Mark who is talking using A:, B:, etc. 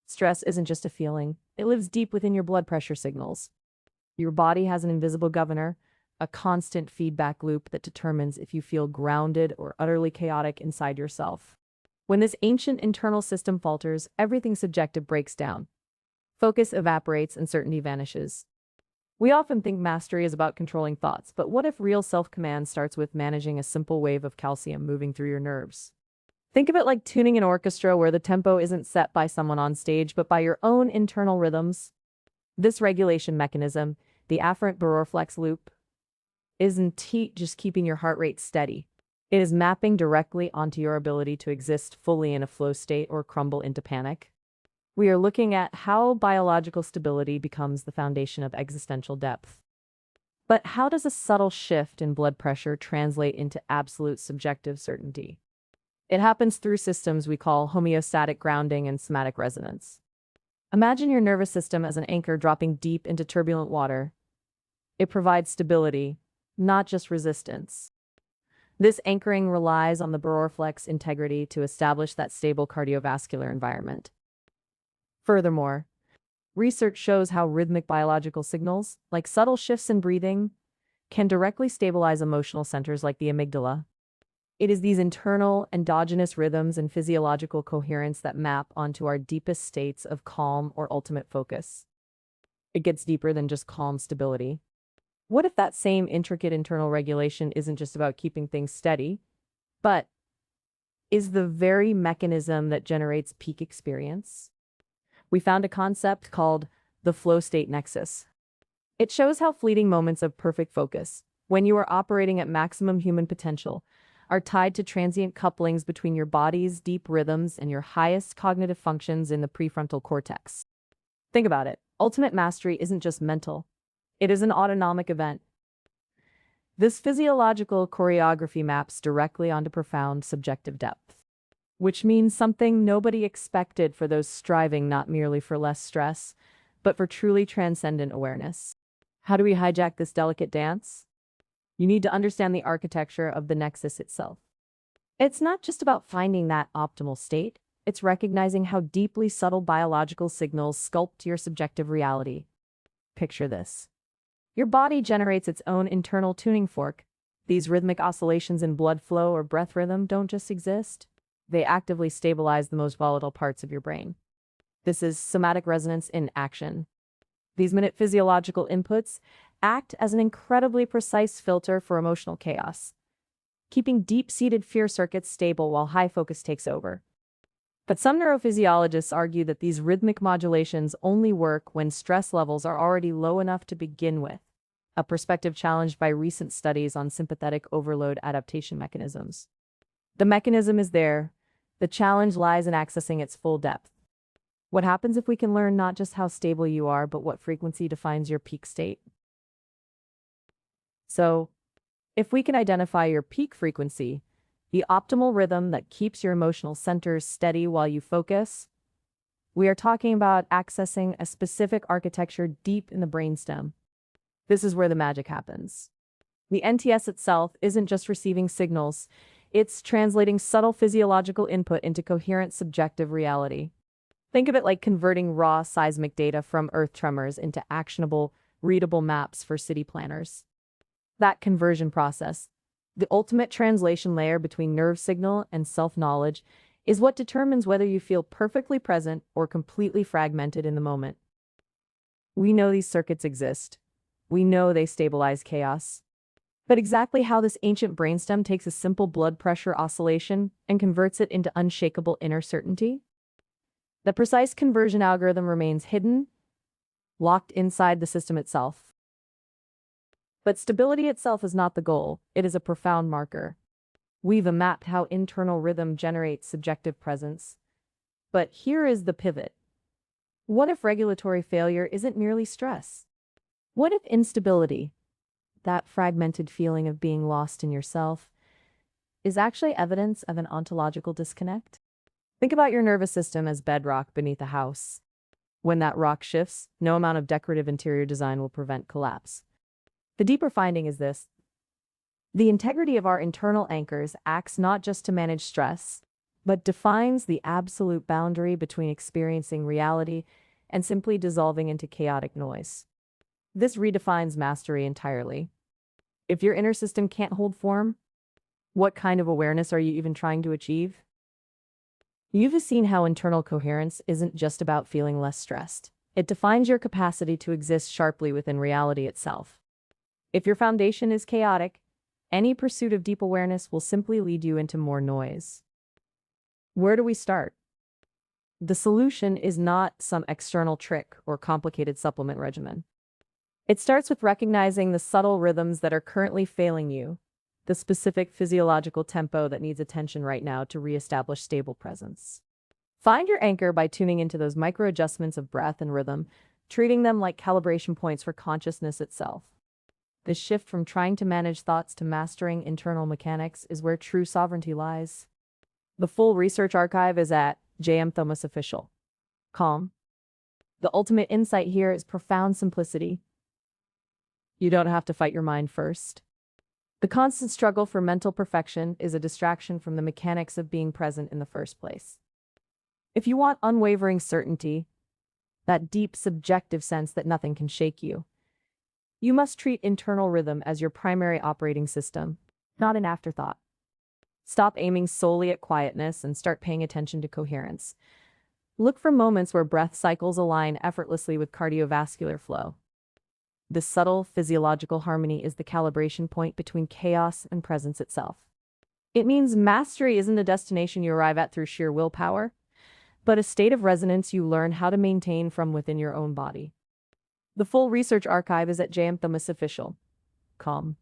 A: Stress isn't just a feeling, it lives deep within your blood pressure signals. Your body has an invisible governor, a constant feedback loop that determines if you feel grounded or utterly chaotic inside yourself. When this ancient internal system falters, everything subjective breaks down. Focus evaporates and certainty vanishes. We often think mastery is about controlling thoughts, but what if real self-command starts with managing a simple wave of calcium moving through your nerves? Think of it like tuning an orchestra where the tempo isn't set by someone on stage, but by your own internal rhythms. This regulation mechanism, the afferent Baroreflex loop, isn't just keeping your heart rate steady. It is mapping directly onto your ability to exist fully in a flow state or crumble into panic. We are looking at how biological stability becomes the foundation of existential depth. But how does a subtle shift in blood pressure translate into absolute subjective certainty? It happens through systems we call homeostatic grounding and somatic resonance. Imagine your nervous system as an anchor dropping deep into turbulent water. It provides stability, not just resistance. This anchoring relies on the Baroreflex integrity to establish that stable cardiovascular environment. Furthermore, research shows how rhythmic biological signals, like subtle shifts in breathing, can directly stabilize emotional centers like the amygdala. It is these internal, endogenous rhythms and physiological coherence that map onto our deepest states of calm or ultimate focus. It gets deeper than just calm stability. What if that same intricate internal regulation isn't just about keeping things steady, but is the very mechanism that generates peak experience? We found a concept called the flow state nexus. It shows how fleeting moments of perfect focus, when you are operating at maximum human potential, are tied to transient couplings between your body's deep rhythms and your highest cognitive functions in the prefrontal cortex. Think about it. Ultimate mastery isn't just mental. It is an autonomic event. This physiological choreography maps directly onto profound subjective depth, which means something nobody expected for those striving not merely for less stress, but for truly transcendent awareness. How do we hijack this delicate dance? You need to understand the architecture of the nexus itself. It's not just about finding that optimal state, it's recognizing how deeply subtle biological signals sculpt your subjective reality. Picture this. Your body generates its own internal tuning fork. These rhythmic oscillations in blood flow or breath rhythm don't just exist. They actively stabilize the most volatile parts of your brain. This is somatic resonance in action. These minute physiological inputs act as an incredibly precise filter for emotional chaos, keeping deep-seated fear circuits stable while high focus takes over. But some neurophysiologists argue that these rhythmic modulations only work when stress levels are already low enough to begin with, a perspective challenged by recent studies on sympathetic overload adaptation mechanisms. The mechanism is there. The challenge lies in accessing its full depth. What happens if we can learn not just how stable you are, but what frequency defines your peak state? So, if we can identify your peak frequency, the optimal rhythm that keeps your emotional centers steady while you focus, we are talking about accessing a specific architecture deep in the brainstem. This is where the magic happens. The NTS itself isn't just receiving signals, it's translating subtle physiological input into coherent subjective reality. Think of it like converting raw seismic data from earth tremors into actionable, readable maps for city planners. That conversion process, the ultimate translation layer between nerve signal and self-knowledge, is what determines whether you feel perfectly present or completely fragmented in the moment. We know these circuits exist. We know they stabilize chaos. But exactly how this ancient brainstem takes a simple blood pressure oscillation and converts it into unshakable inner certainty? The precise conversion algorithm remains hidden, locked inside the system itself. But stability itself is not the goal, it is a profound marker. We've mapped how internal rhythm generates subjective presence. But here is the pivot. What if regulatory failure isn't merely stress? What if instability, that fragmented feeling of being lost in yourself, is actually evidence of an ontological disconnect? Think about your nervous system as bedrock beneath a house. When that rock shifts, no amount of decorative interior design will prevent collapse. The deeper finding is this. The integrity of our internal anchors acts not just to manage stress, but defines the absolute boundary between experiencing reality and simply dissolving into chaotic noise. This redefines mastery entirely. If your inner system can't hold form, what kind of awareness are you even trying to achieve? You've seen how internal coherence isn't just about feeling less stressed. It defines your capacity to exist sharply within reality itself. If your foundation is chaotic, any pursuit of deep awareness will simply lead you into more noise. Where do we start? The solution is not some external trick or complicated supplement regimen. It starts with recognizing the subtle rhythms that are currently failing you, the specific physiological tempo that needs attention right now to reestablish stable presence. Find your anchor by tuning into those micro adjustments of breath and rhythm, treating them like calibration points for consciousness itself. The shift from trying to manage thoughts to mastering internal mechanics is where true sovereignty lies. The full research archive is at Thomas Official. Calm. The ultimate insight here is profound simplicity. You don't have to fight your mind first. The constant struggle for mental perfection is a distraction from the mechanics of being present in the first place. If you want unwavering certainty, that deep subjective sense that nothing can shake you, you must treat internal rhythm as your primary operating system, not an afterthought. Stop aiming solely at quietness and start paying attention to coherence. Look for moments where breath cycles align effortlessly with cardiovascular flow. This subtle physiological harmony is the calibration point between chaos and presence itself. It means mastery isn't a destination you arrive at through sheer willpower, but a state of resonance you learn how to maintain from within your own body. The full research archive is at Thomas Official. Calm.